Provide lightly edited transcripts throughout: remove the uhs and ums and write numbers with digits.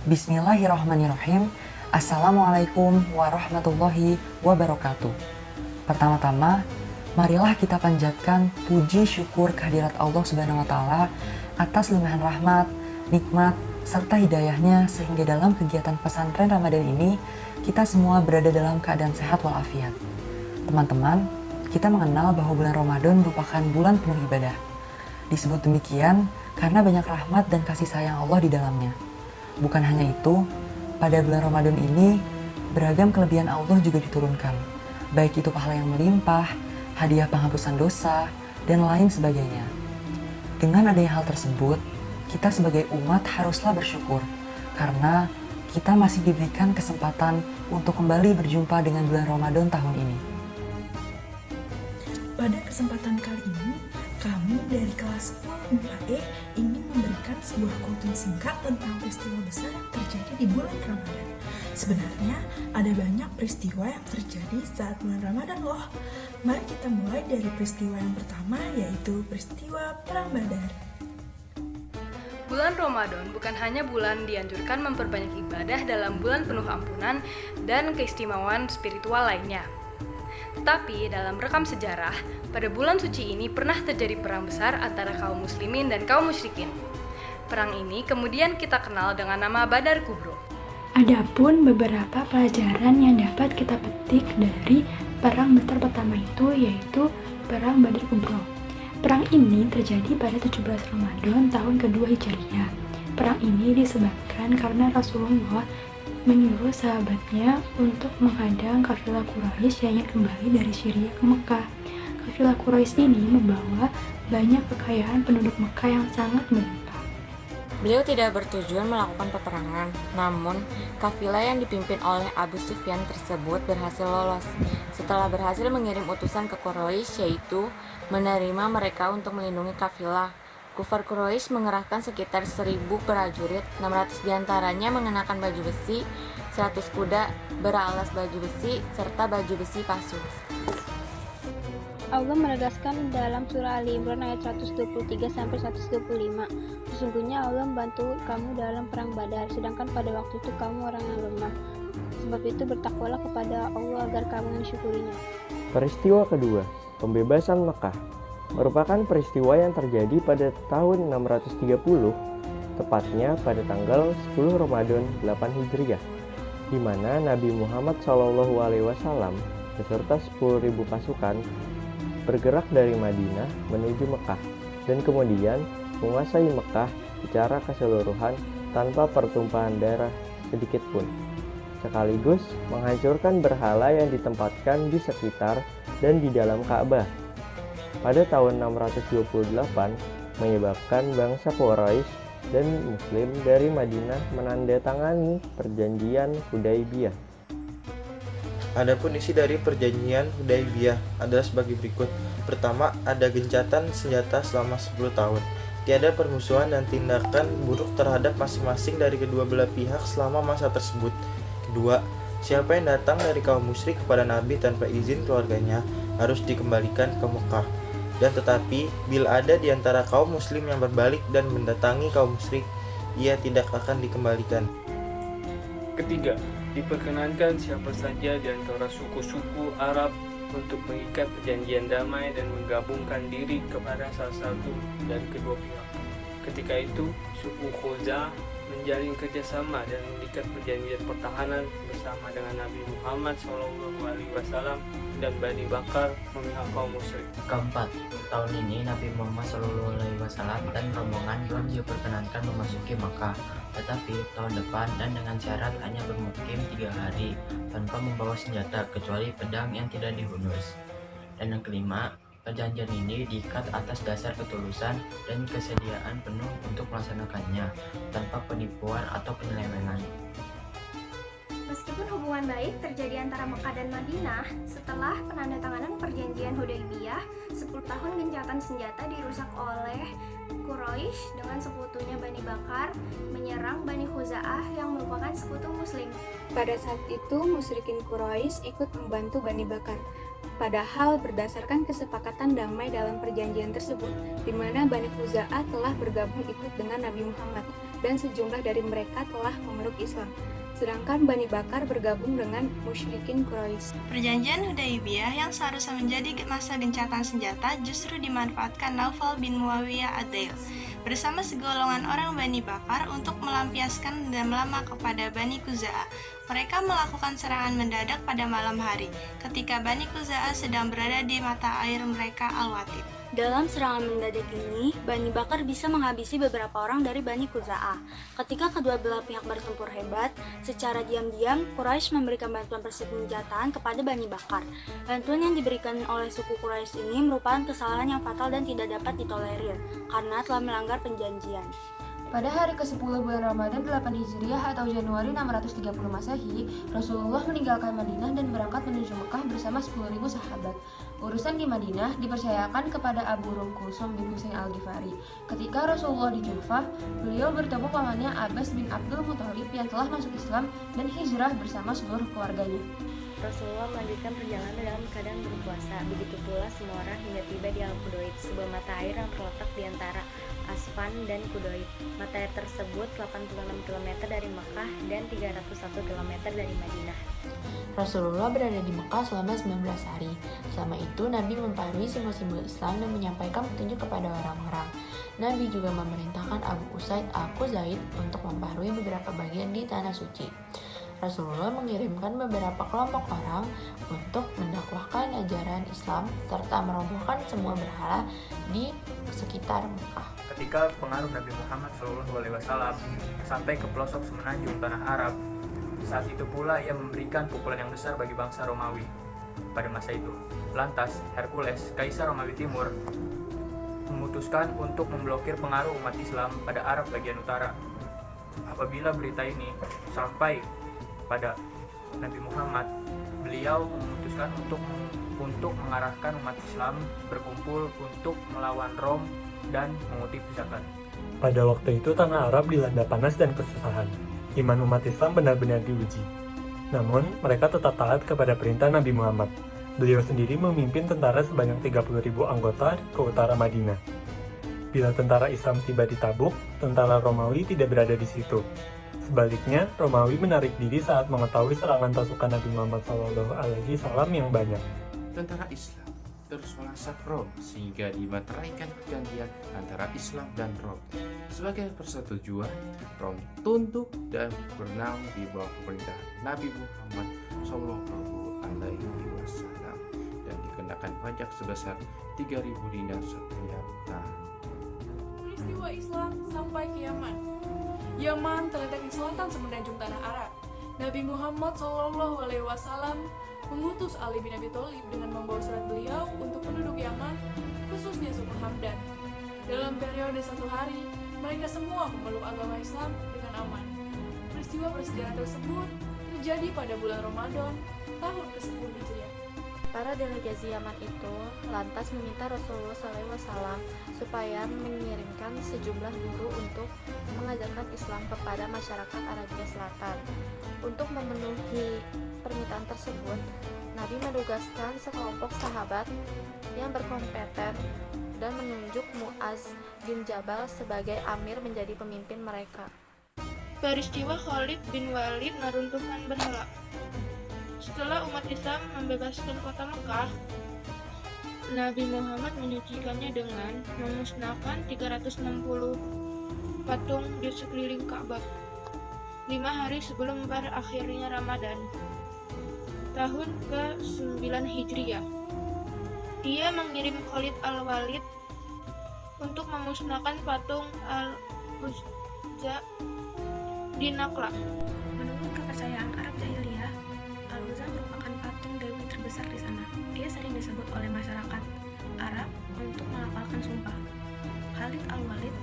Bismillahirrahmanirrahim. Assalamualaikum warahmatullahi wabarakatuh. Pertama-tama, marilah kita panjatkan puji syukur kehadirat Allah Subhanahu wa taala atas limpahan rahmat, nikmat, serta hidayahnya sehingga dalam kegiatan pesantren Ramadan ini kita semua berada dalam keadaan sehat walafiat. Teman-teman, kita mengenal bahwa bulan Ramadan merupakan bulan penuh ibadah. Disebut demikian karena banyak rahmat dan kasih sayang Allah di dalamnya. Bukan hanya itu, pada bulan Ramadan ini beragam kelebihan Allah juga diturunkan, baik itu pahala yang melimpah, hadiah penghapusan dosa, dan lain sebagainya. Dengan adanya hal tersebut, kita sebagai umat haruslah bersyukur karena kita masih diberikan kesempatan untuk kembali berjumpa dengan bulan Ramadan tahun ini. Pada kesempatan kali ini, kami dari kelas 10 MIPA E ingin memberikan sebuah kultum singkat tentang peristiwa besar yang terjadi di bulan Ramadan. Sebenarnya, ada banyak peristiwa yang terjadi saat bulan Ramadan loh. Mari kita mulai dari peristiwa yang pertama, yaitu peristiwa Perang Badar. Bulan Ramadan bukan hanya bulan dianjurkan memperbanyak ibadah dalam bulan penuh ampunan dan keistimewaan spiritual lainnya. Tetapi dalam rekam sejarah, pada bulan suci ini pernah terjadi perang besar antara kaum muslimin dan kaum musyrikin. Perang ini kemudian kita kenal dengan nama Badar Kubro. Adapun beberapa pelajaran yang dapat kita petik dari perang besar pertama itu yaitu Perang Badar Kubro. Perang ini terjadi pada 17 Ramadan tahun kedua Hijriah. Perang ini disebabkan karena Rasulullah menyuruh sahabatnya untuk menghadang kafilah Quraisy yang ingin kembali dari Syria ke Mekah. Kafilah Quraisy ini membawa banyak kekayaan penduduk Mekah yang sangat melimpah. Beliau tidak bertujuan melakukan peperangan, namun kafilah yang dipimpin oleh Abu Sufyan tersebut berhasil lolos. Setelah berhasil mengirim utusan ke Quraisy, yaitu menerima mereka untuk melindungi kafilah. Kufar Quraisy mengerahkan sekitar 1.000 prajurit, 600 diantaranya mengenakan baju besi, 100 kuda beralas baju besi, serta baju besi palsu. Allah menegaskan dalam surah Ali Imran ayat 123-125, sesungguhnya Allah membantu kamu dalam perang Badar, sedangkan pada waktu itu kamu orang yang lemah. Sebab itu bertakwalah kepada Allah agar kamu mensyukurinya. Peristiwa kedua, pembebasan Mekah, merupakan peristiwa yang terjadi pada tahun 630, tepatnya pada tanggal 10 Ramadan 8 Hijriah, di mana Nabi Muhammad SAW beserta 10.000 pasukan bergerak dari Madinah menuju Mekah dan kemudian menguasai Mekah secara keseluruhan tanpa pertumpahan darah sedikit pun, sekaligus menghancurkan berhala yang ditempatkan di sekitar dan di dalam Ka'bah. Pada tahun 628 menyebabkan bangsa Quraisy dan Muslim dari Madinah menandatangani perjanjian Hudaybiyah. Adapun isi dari perjanjian Hudaybiyah adalah sebagai berikut. Pertama, ada gencatan senjata selama 10 tahun. Tiada permusuhan dan tindakan buruk terhadap masing-masing dari kedua belah pihak selama masa tersebut. Kedua, siapa yang datang dari kaum musyrik kepada Nabi tanpa izin keluarganya harus dikembalikan ke Mekah. Dan tetapi, bila ada di antara kaum muslim yang berbalik dan mendatangi kaum musyrik, ia tidak akan dikembalikan. Ketiga, diperkenankan siapa saja di antara suku-suku Arab untuk mengikat perjanjian damai dan menggabungkan diri kepada salah satu dari kedua pihak. Ketika itu, suku Khuza'ah menjalin kerjasama dan mengikat perjanjian pertahanan bersama dengan Nabi Muhammad SAW dan Bani Bakar memihak kaum musyrik. Keempat, tahun ini Nabi Muhammad SAW dan rombongan belum diperkenankan memasuki Makkah, tetapi tahun depan dan dengan syarat hanya bermukim 3 hari tanpa membawa senjata kecuali pedang yang tidak dihunus. Dan yang kelima, perjanjian ini diikat atas dasar ketulusan dan kesediaan penuh untuk melaksanakannya tanpa penipuan atau penyelewengan. Meskipun hubungan baik terjadi antara Mekah dan Madinah, setelah penandatanganan perjanjian Hudaybiyah, 10 tahun gencatan senjata dirusak oleh Quraisy dengan sekutunya Bani Bakar menyerang Bani Khuza'ah yang merupakan sekutu muslim. Pada saat itu, musyrikin Quraisy ikut membantu Bani Bakar. Padahal berdasarkan kesepakatan damai dalam perjanjian tersebut, di mana Bani Khuza'ah telah bergabung ikut dengan Nabi Muhammad, dan sejumlah dari mereka telah memeluk Islam. Sedangkan Bani Bakar bergabung dengan musyrikin Quraisy. Perjanjian Hudaybiyah yang seharusnya menjadi masa gencatan senjata justru dimanfaatkan Naufal bin Muawiyah ad-Dail bersama segolongan orang Bani Bakar untuk melampiaskan dendam lama kepada Bani Khuza'ah. Mereka melakukan serangan mendadak pada malam hari ketika Bani Khuza'ah sedang berada di mata air mereka Al-Watid. Dalam serangan mendadak ini, Bani Bakar bisa menghabisi beberapa orang dari Bani Khuza'ah. Ketika kedua belah pihak bertempur hebat, secara diam-diam Quraisy memberikan bantuan persenjataan kepada Bani Bakar. Bantuan yang diberikan oleh suku Quraisy ini merupakan kesalahan yang fatal dan tidak dapat ditolerir karena telah melanggar perjanjian. Pada hari ke-10 bulan Ramadan 8 Hijriah atau Januari 630 Masehi, Rasulullah meninggalkan Madinah dan berangkat menuju Mekah bersama 10.000 sahabat. Urusan di Madinah dipercayakan kepada Abu Rum Kulsum bin Husain al-Ghifari. Ketika Rasulullah di Ju'fah, beliau bertemu pamannya Abbas bin Abdul Muthalib yang telah masuk Islam dan hijrah bersama seluruh keluarganya. Rasulullah melanjutkan perjalanan dalam keadaan berpuasa. Begitu pula semua orang hingga tiba di Al-Qudaid, sebuah mata air yang terletak di antara Asfan dan Qudaid. Mata air tersebut 86 km dari Mekah dan 301 km dari Madinah. Rasulullah berada di Mekah selama 19 hari. Selama itu Nabi mempengaruhi simbol-simbol Islam dan menyampaikan petunjuk kepada orang-orang. Nabi juga memerintahkan Abu Usaid al-Khuzaid untuk mempengaruhi beberapa bagian di Tanah Suci. Rasulullah mengirimkan beberapa kelompok orang untuk mendakwahkan ajaran Islam serta merobohkan semua berhala di sekitar Mekah. Ketika pengaruh Nabi Muhammad SAW sampai ke pelosok semenanjung tanah Arab, saat itu pula ia memberikan pukulan yang besar bagi bangsa Romawi pada masa itu. Lantas, Hercules, Kaisar Romawi Timur, memutuskan untuk memblokir pengaruh umat Islam pada Arab bagian utara. Apabila berita ini sampai pada Nabi Muhammad, beliau memutuskan untuk mengarahkan umat Islam berkumpul untuk melawan Rom dan mengutip zakat. Pada waktu itu tanah Arab dilanda panas dan kesusahan. Iman umat Islam benar-benar diuji. Namun, mereka tetap taat kepada perintah Nabi Muhammad. Beliau sendiri memimpin tentara sebanyak 30.000 anggota ke utara Madinah. Bila tentara Islam tiba di Tabuk, tentara Romawi tidak berada di situ. Sebaliknya, Romawi menarik diri saat mengetahui serangan pasukan Nabi Muhammad SAW yang banyak. Tentara Islam terus melacak Rom sehingga dimateraikan perjanjian antara Islam dan Rom. Sebagai persetujuan, Rom tunduk dan bernaung di bawah pemerintahan Nabi Muhammad SAW dan dikenakan pajak sebesar 3.000 dinar setiap tahun. Peristiwa Islam sampai ke Yaman. Yaman terletak di selatan semenanjung tanah Arab. Nabi Muhammad SAW mengutus Ali bin Abi Thalib dengan membawa surat beliau untuk penduduk Yaman, khususnya suku Hamdan. Dalam periode 1 hari, mereka semua memeluk agama Islam dengan aman. Peristiwa bersejarah tersebut terjadi pada bulan Ramadan tahun ke-10 Hijriah. Para delegasi Yaman itu lantas meminta Rasulullah SAW supaya mengirimkan sejumlah guru untuk mengajarkan Islam kepada masyarakat Arabia Selatan. Untuk memenuhi permintaan tersebut, Nabi menugaskan sekelompok sahabat yang berkompeten dan menunjuk Mu'az bin Jabal sebagai amir menjadi pemimpin mereka. Peristiwa Khalid bin Walid meruntuhkan berhala. Setelah umat Islam membebaskan kota Mekah, Nabi Muhammad menyucikannya dengan memusnahkan 360 patung di sekeliling Ka'bah 5 hari sebelum berakhirnya Ramadan tahun ke-9 Hijriah. Dia mengirim Khalid al-Walid untuk memusnahkan patung Al-Uzza di Nakla. Menurut kepercayaan Arab jahiliyah, Al-Uzza merupakan patung dewi terbesar di sana. Dia sering disebut oleh masyarakat Arab untuk melafalkan sumpah. Khalid al-Walid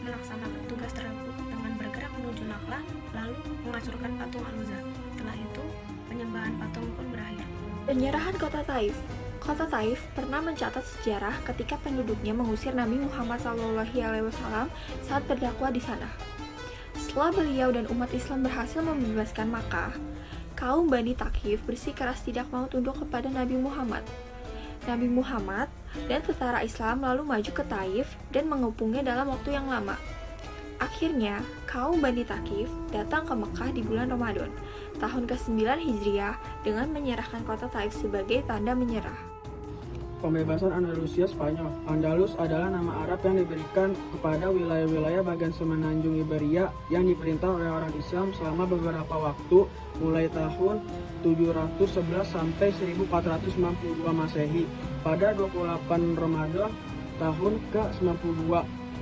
melaksanakan tugas tersebut dengan bergerak menuju Nakla, lalu menghancurkan patung Al-Uzza. Setelah itu, penyembahan patung pun berakhir. Penyerahan kota Taif. Kota Taif pernah mencatat sejarah ketika penduduknya mengusir Nabi Muhammad SAW saat berdakwah di sana. Setelah beliau dan umat Islam berhasil membebaskan Makkah, kaum Bani Thaqif bersikeras tidak mau tunduk kepada Nabi Muhammad. Nabi Muhammad dan tentara Islam lalu maju ke Taif dan mengepungnya dalam waktu yang lama. Akhirnya, kaum Bani Thaqif datang ke Mekah di bulan Ramadan, tahun ke-9 Hijriah dengan menyerahkan kota Taif sebagai tanda menyerah. Pembebasan Andalusia Spanyol. Andalus adalah nama Arab yang diberikan kepada wilayah-wilayah bagian semenanjung Iberia yang diperintah oleh orang Islam selama beberapa waktu, mulai tahun 711 sampai 1492 Masehi. Pada 28 Ramadan tahun ke-92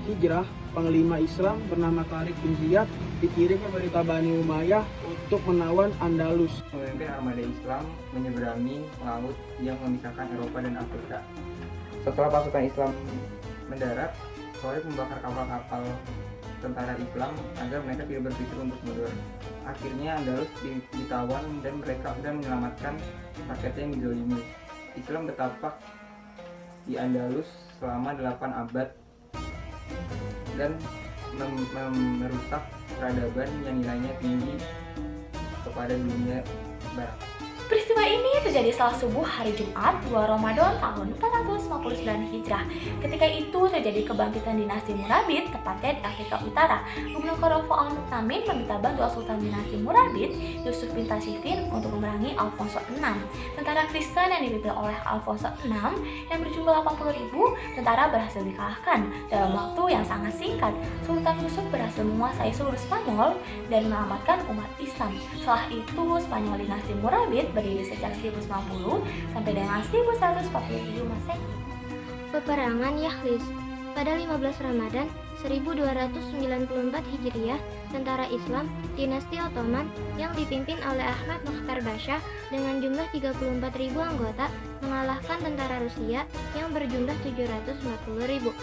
Hijrah, Panglima Islam bernama Tariq bin Ziyad dikirim ke berita Bani Umayyah untuk menawan Andalus. Memimpin armada Islam menyeberangi laut yang memisahkan Eropa dan Afrika. Setelah pasukan Islam mendarat, Tariq membakar kapal-kapal tentara Islam agar mereka tidak berpikir untuk mundur. Akhirnya Andalus ditawan dan mereka menyelamatkan rakyatnya yang dizalimi. Islam bertapak di Andalus selama 8 abad dan merusak peradaban yang nilainya tinggi kepada dunia barat. Peristiwa ini terjadi setelah subuh hari Jumat 2 Ramadan tahun 459 Hijrah. Ketika itu terjadi kebangkitan dinasti Murabit, tepatnya di Afrika Utara. Gubernur Korovo al-Muktamin meminta bantuan Sultan dinasti Murabit, Yusuf bin Tashfin, untuk memerangi Alfonso VI. Tentara Kristen yang dipimpin oleh Alfonso VI yang berjumlah 80.000 tentara berhasil dikalahkan dalam waktu yang sangat singkat. Sultan Yusuf berhasil menguasai seluruh Spanyol dan menyelamatkan umat Islam. Setelah itu, Spanyol dinasti Murabit berdiri sejak 1090 sampai dengan 1147 Masehi. Peperangan Yahlis. Pada 15 Ramadan 1294 Hijriah, tentara Islam dinasti Ottoman yang dipimpin oleh Ahmad Mokhtar Basha dengan jumlah 34.000 anggota mengalahkan tentara Rusia yang berjumlah 750.000.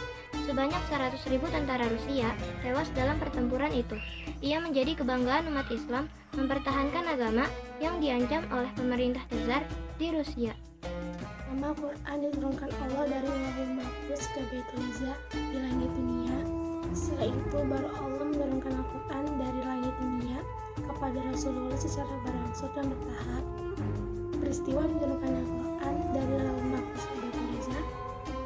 Sebanyak 100.000 tentara Rusia tewas dalam pertempuran itu. Ia menjadi kebanggaan umat Islam mempertahankan agama yang diancam oleh pemerintah Tsar di Rusia. Nama Quran diturunkan Allah dari Lauhul Mahfuz ke Baitul Izza di langit dunia. Setelah itu baru Allah menurunkan Al-Quran dari langit dunia kepada Rasulullah secara berangsur dan bertahap. Peristiwa menurunkan Al-Quran dari Lauhul Mahfuz ke Baitul Izza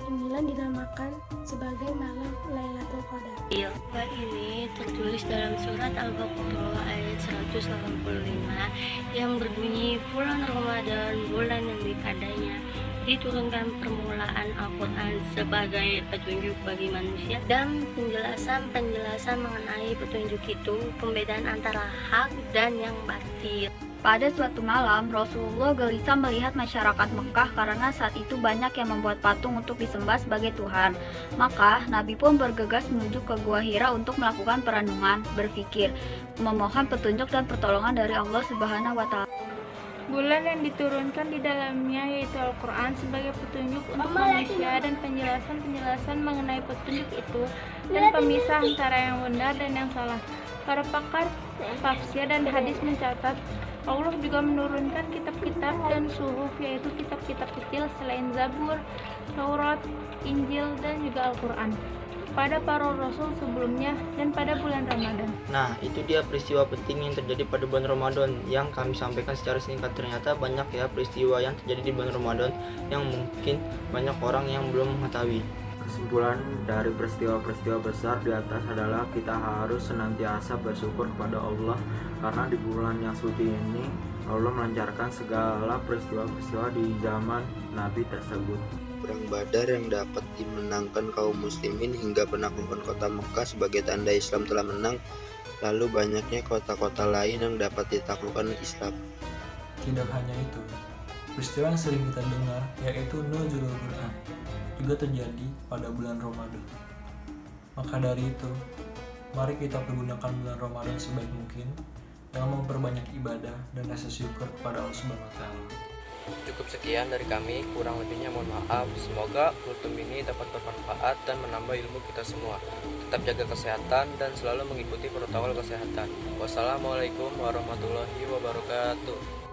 inilah dinamakan sebagai malam Lailatul Qadar. Ayat ini tertulis dalam surat Al-Baqarah ayat 185 yang berbunyi, bulan Ramadan, bulan yang dikadanya diturunkan permulaan Al-Quran sebagai petunjuk bagi manusia dan penjelasan mengenai petunjuk itu, pembedaan antara hak dan yang batil. Pada suatu malam, Rasulullah gelisah melihat masyarakat Mekah karena saat itu banyak yang membuat patung untuk disembah sebagai Tuhan. Maka, Nabi pun bergegas menuju ke Gua Hira untuk melakukan perenungan, berpikir, memohon petunjuk dan pertolongan dari Allah Subhanahu wa Ta'ala. Bulan yang diturunkan di dalamnya yaitu Al-Quran sebagai petunjuk untuk manusia dan penjelasan mengenai petunjuk itu dan pemisah antara yang benar dan yang salah. Para pakar tafsir dan hadis mencatat Allah juga menurunkan kitab-kitab dan suhuf, yaitu kitab-kitab kecil selain Zabur, Taurat, Injil, dan juga Al-Quran pada para rasul sebelumnya dan pada bulan Ramadan. Nah, itu dia peristiwa penting yang terjadi pada bulan Ramadan yang kami sampaikan secara singkat. Ternyata banyak ya peristiwa yang terjadi di bulan Ramadan yang mungkin banyak orang yang belum mengetahui. Kesimpulan dari peristiwa-peristiwa besar di atas adalah kita harus senantiasa bersyukur kepada Allah karena di bulan yang suci ini Allah melancarkan segala peristiwa-peristiwa di zaman Nabi tersebut. Perang Badar yang dapat dimenangkan kaum muslimin hingga penaklukan kota Mekah sebagai tanda Islam telah menang, lalu banyaknya kota-kota lain yang dapat ditaklukkan Islam. Tidak hanya itu, peristiwa yang sering kita dengar yaitu Nuzulul Quran juga terjadi pada bulan Ramadan. Maka dari itu, mari kita pergunakan bulan Ramadan sebaik mungkin dengan memperbanyak ibadah dan rasa syukur kepada Allah Subhanahu wa Ta'ala. Cukup sekian dari kami, kurang lebihnya mohon maaf. Semoga kultum ini dapat bermanfaat dan menambah ilmu kita semua. Tetap jaga kesehatan dan selalu mengikuti protokol kesehatan. Wassalamualaikum warahmatullahi wabarakatuh.